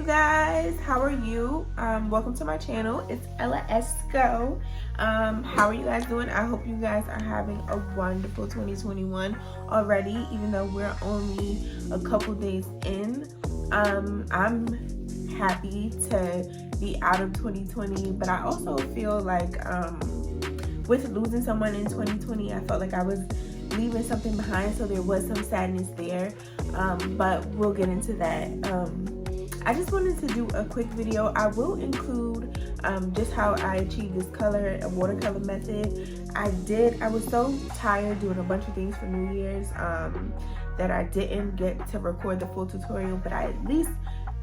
you guys, how are you? Welcome to my channel. It's ellaesco. How are you guys doing? I hope you guys are having a wonderful 2021 already, even though we're only a couple days in. I'm happy to be out of 2020, but I also feel like with losing someone in 2020, I felt like I was leaving something behind, so there was some sadness there, but we'll get into that. I just wanted to do a quick video. I will include just how I achieved this color, a watercolor method. I was so tired doing a bunch of things for New Year's that I didn't get to record the full tutorial, but I at least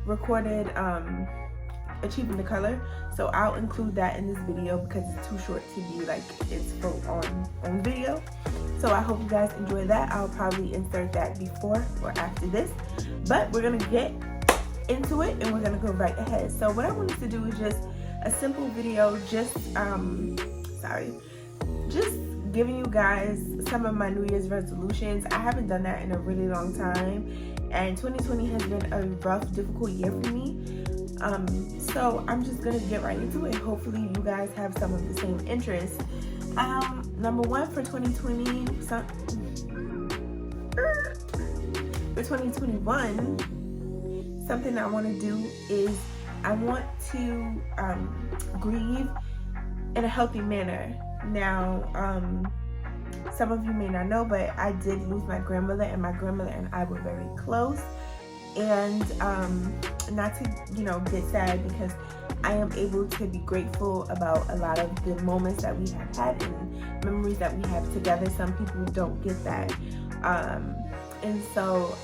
recorded achieving the color, so I'll include that in this video because it's too short to be like it's full on video. So I hope you guys enjoy that. I'll probably insert that before or after this, but we're gonna get into it and we're gonna go right ahead. So what I wanted to do is just a simple video, just giving you guys some of my New Year's resolutions. I haven't done that in a really long time, and 2020 has been a rough, difficult year for me. So I'm just gonna get right into it. Hopefully you guys have some of the same interests. Number one for 2020, for 2021, something I want to do is I want to grieve in a healthy manner. Now, some of you may not know, but I did lose my grandmother, and my grandmother and I were very close. And not to get sad, because I am able to be grateful about a lot of the moments that we have had and memories that we have together. Some people don't get that, and so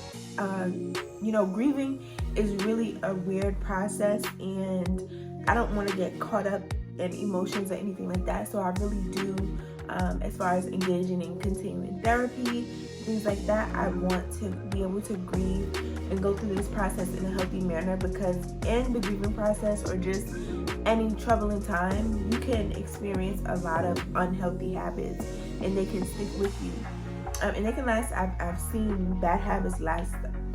grieving is really a weird process, and I don't want to get caught up in emotions or anything like that. So I really do, as far as engaging in continuing therapy, things like that, I want to be able to grieve and go through this process in a healthy manner, because in the grieving process or just any troubling time, you can experience a lot of unhealthy habits, and they can stick with you, and they can last. I've seen bad habits last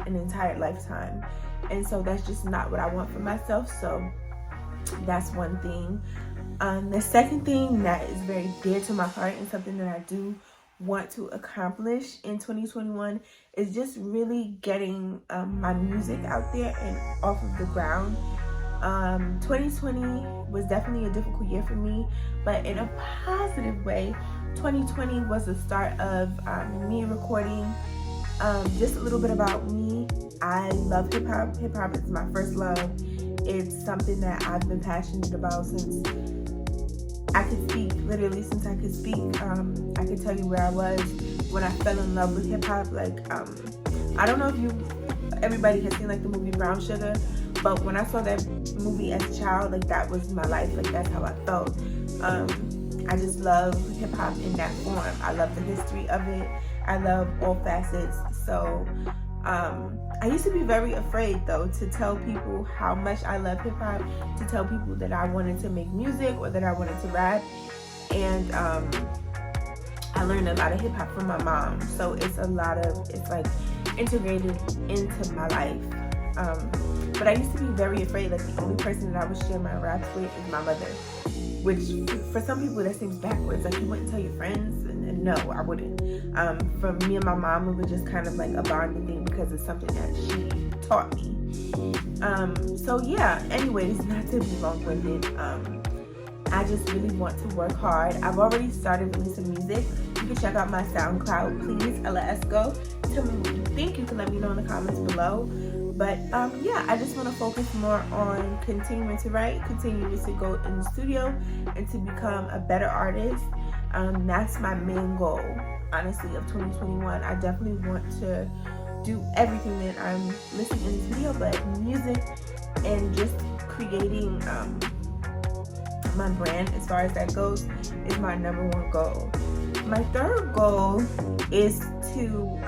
an entire lifetime, and so that's just not what I want for myself. So that's one thing. The second thing that is very dear to my heart and something that I do want to accomplish in 2021 is just really getting my music out there and off of the ground. 2020 was definitely a difficult year for me, but in a positive way. 2020 was the start of me recording just a little bit about me. I love hip-hop. Hip-hop is my first love. It's something that I've been passionate about since I could speak, literally since I could speak. I could tell you where I was when I fell in love with hip-hop. Like, I don't know if everybody has seen like the movie Brown Sugar, but when I saw that movie as a child, like that was my life. Like that's how I felt. I just love hip-hop in that form. I love the history of it. I love all facets. So I used to be very afraid though to tell people how much I love hip-hop, to tell people that I wanted to make music or that I wanted to rap. And I learned a lot of hip-hop from my mom, so it's like integrated into my life. But I used to be very afraid. Like the only person that I would share my raps with is my mother, which for some people that seems backwards. Like you wouldn't tell your friends, and no, I wouldn't. For me and my mom, it was just kind of like a bonding thing because it's something that she taught me. So yeah, anyways, not to be long-winded, I just really want to work hard. I've already started releasing music. You can check out my SoundCloud, please, ellaesco. Tell me what you think. You can let me know in the comments below. But yeah, I just want to focus more on continuing to write, continuing to go in the studio, and to become a better artist. That's my main goal, honestly, of 2021. I definitely want to do everything that I'm listing in this video, but music and just creating my brand, as far as that goes, is my number one goal. My third goal is to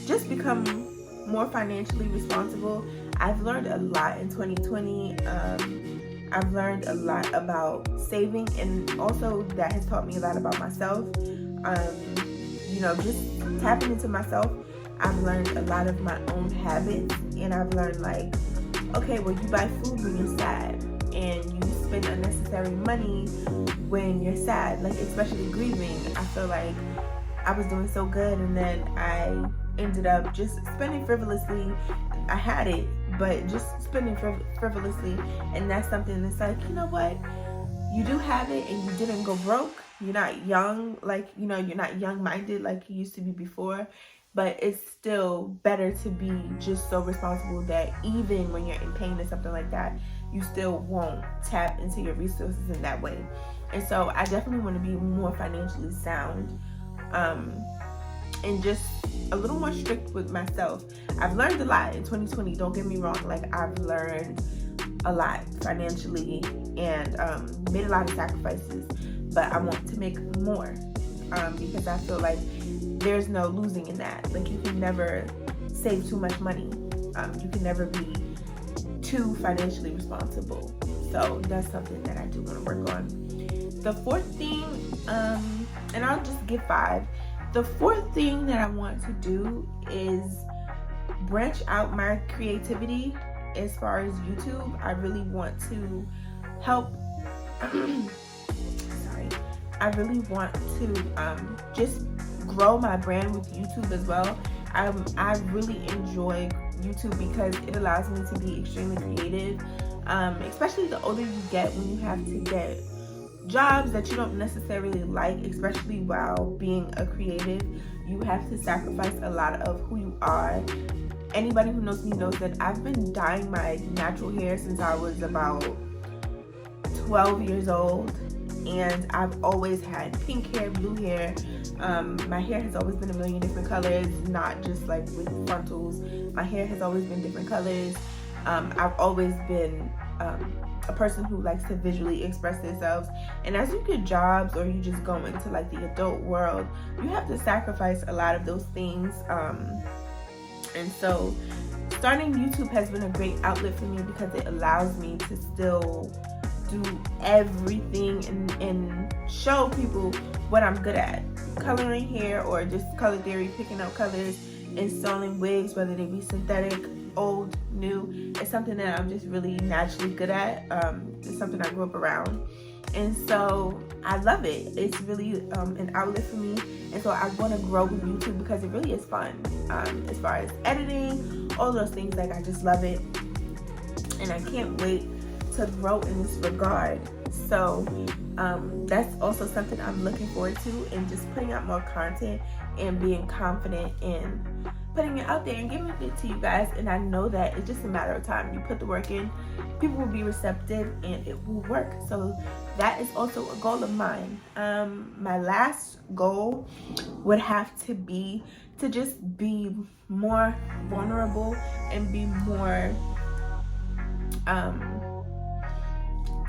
just become more financially responsible. I've learned a lot in 2020. I've learned a lot about saving, and also that has taught me a lot about myself. Just tapping into myself. I've learned a lot of my own habits, and I've learned like okay, well, you buy food when you're sad, and you spend unnecessary money when you're sad, like especially grieving. I feel like I was doing so good, and then I ended up just spending frivolously. I had it, but just spending frivolously, and that's something that's like, you know what? You do have it, and you didn't go broke. You're not young, like, you know, you're not young-minded like you used to be before, but it's still better to be just so responsible that even when you're in pain or something like that, you still won't tap into your resources in that way. And so I definitely want to be more financially sound, and just a little more strict with myself. I've learned a lot in 2020, don't get me wrong. Like, I've learned a lot financially, and made a lot of sacrifices, but I want to make more, because I feel like there's no losing in that. Like, you can never save too much money. You can never be too financially responsible. So that's something that I do want to work on. The fourth thing, and I'll just give 5. The fourth thing that I want to do is branch out my creativity as far as YouTube. I really want to help I really want to just grow my brand with YouTube as well. I really enjoy YouTube because it allows me to be extremely creative, especially the older you get, when you have to get jobs that you don't necessarily like, especially while being a creative. You have to sacrifice a lot of who you are. Anybody who knows me knows that I've been dyeing my natural hair since I was about 12 years old, and I've always had pink hair, blue hair. My hair has always been a million different colors, not just like with frontals. My hair has always been different colors. I've always been a person who likes to visually express themselves, and as you get jobs or you just go into like the adult world, you have to sacrifice a lot of those things, and so starting YouTube has been a great outlet for me because it allows me to still do everything and show people what I'm good at. Coloring hair, or just color theory, picking out colors, installing wigs, whether they be synthetic, old, new. It's something that I'm just really naturally good at. It's something I grew up around, and so I love it. It's really an outlet for me, and so I want to grow with YouTube because it really is fun. As far as editing, all those things, like, I just love it, and I can't wait to grow in this regard. So that's also something I'm looking forward to, and just putting out more content and being confident in putting it out there and giving it to you guys. And I know that it's just a matter of time. You put the work in, people will be receptive, and it will work. So that is also a goal of mine. My last goal would have to be to just be more vulnerable and be more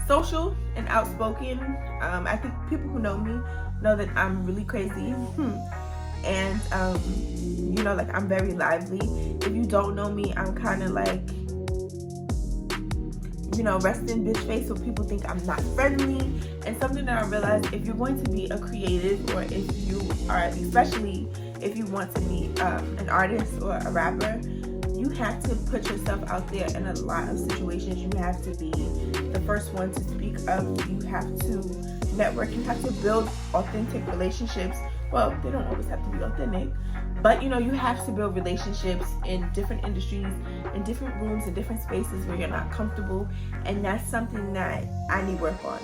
social and outspoken. I think people who know me know that I'm really crazy. And you know, like, I'm very lively. If you don't know me, I'm kind of like, you know, resting bitch face, so people think I'm not friendly. And something that I realized, if you're going to be a creative, or if you are, especially if you want to be an artist or a rapper, you have to put yourself out there in a lot of situations. You have to be the first one to speak up. You have to network. You have to build authentic relationships. Well, they don't always have to be authentic, but, you know, you have to build relationships in different industries, in different rooms, in different spaces where you're not comfortable, and that's something that I need work on.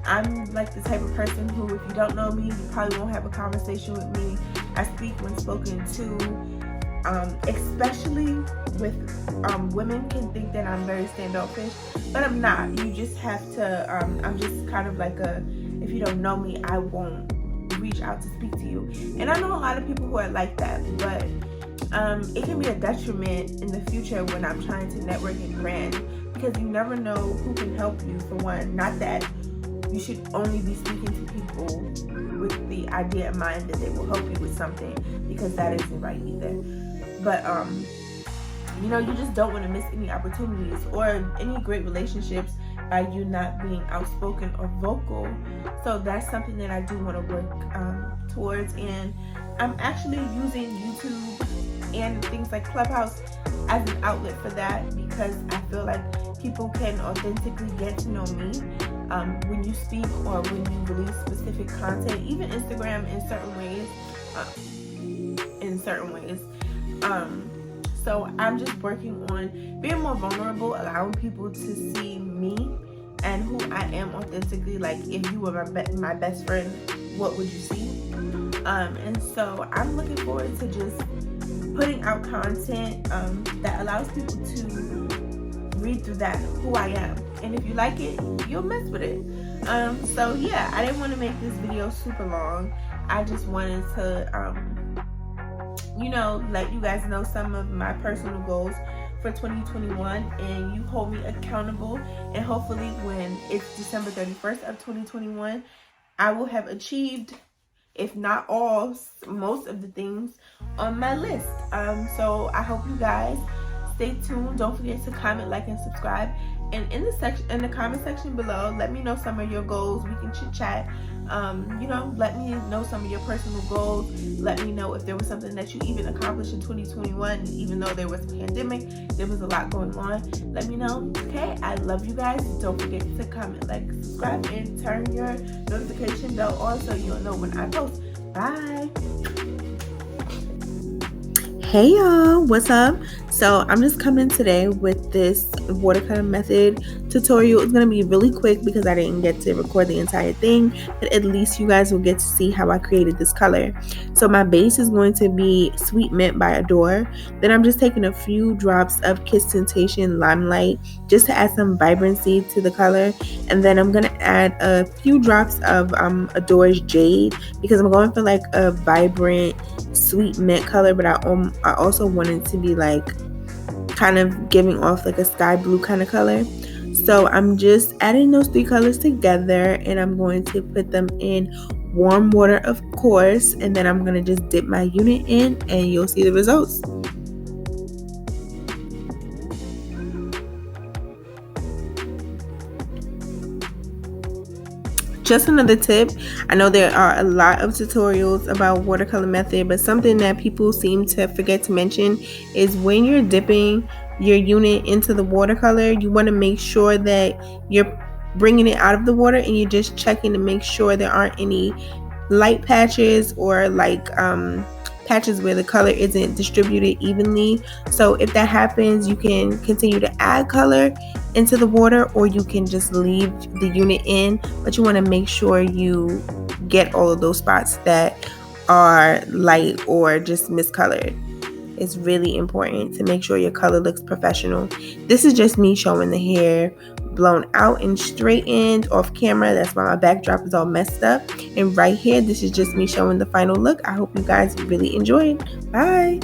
I'm like the type of person who, if you don't know me, you probably won't have a conversation with me. I speak when spoken to, especially with women can think that I'm very standoffish, but I'm not. You just have to, I'm just kind of like if you don't know me, I won't reach out to speak to you. And I know a lot of people who are like that, but it can be a detriment in the future when I'm trying to network and brand, because you never know who can help you. For one, not that you should only be speaking to people with the idea in mind that they will help you with something, because that isn't right either. But you know, you just don't want to miss any opportunities or any great relationships by you not being outspoken or vocal. So that's something that I do want to work towards, and I'm actually using YouTube and things like Clubhouse as an outlet for that, because I feel like people can authentically get to know me when you speak or when you release specific content, even Instagram in certain ways. So I'm just working on being more vulnerable, allowing people to see me and who I am authentically. Like, if you were my best friend, what would you see? And so I'm looking forward to just putting out content that allows people to read through that, who I am. And if you like it, you'll mess with it. So yeah, I didn't want to make this video super long. I just wanted to let you guys know some of my personal goals for 2021, and you hold me accountable, and hopefully when it's December 31st of 2021, I will have achieved, if not all, most of the things on my list. So I hope you guys stay tuned. Don't forget to comment, like, and subscribe. And in the comment section below, let me know some of your goals. We can chit chat. Let me know some of your personal goals. Let me know if there was something that you even accomplished in 2021, even though there was a pandemic, there was a lot going on. Let me know. Okay, I love you guys. Don't forget to comment, like, subscribe, and turn your notification bell on so you'll know when I post. Bye. Hey y'all, what's up? So I'm just coming today with this watercolor method tutorial. It's going to be really quick because I didn't get to record the entire thing, but at least you guys will get to see how I created this color. So my base is going to be Sweet Mint by Adore. Then I'm just taking a few drops of Kiss Tintation Limelight just to add some vibrancy to the color. And then I'm going to add a few drops of Adore's Jade because I'm going for like a vibrant sweet mint color, but I also wanted to be like kind of giving off like a sky blue kind of color. So I'm just adding those three colors together, and I'm going to put them in warm water, of course, and then I'm going to just dip my unit in and you'll see the results. Just another tip, I know there are a lot of tutorials about watercolor method, but something that people seem to forget to mention is when you're dipping your unit into the watercolor, you want to make sure that you're bringing it out of the water and you're just checking to make sure there aren't any light patches or like patches where the color isn't distributed evenly. So if that happens, you can continue to add color into the water, or you can just leave the unit in, but you want to make sure you get all of those spots that are light or just miscolored. It's really important to make sure your color looks professional. This is just me showing the hair blown out and straightened off camera. That's why my backdrop is all messed up. And right here, this is just me showing the final look. I hope you guys really enjoyed. Bye.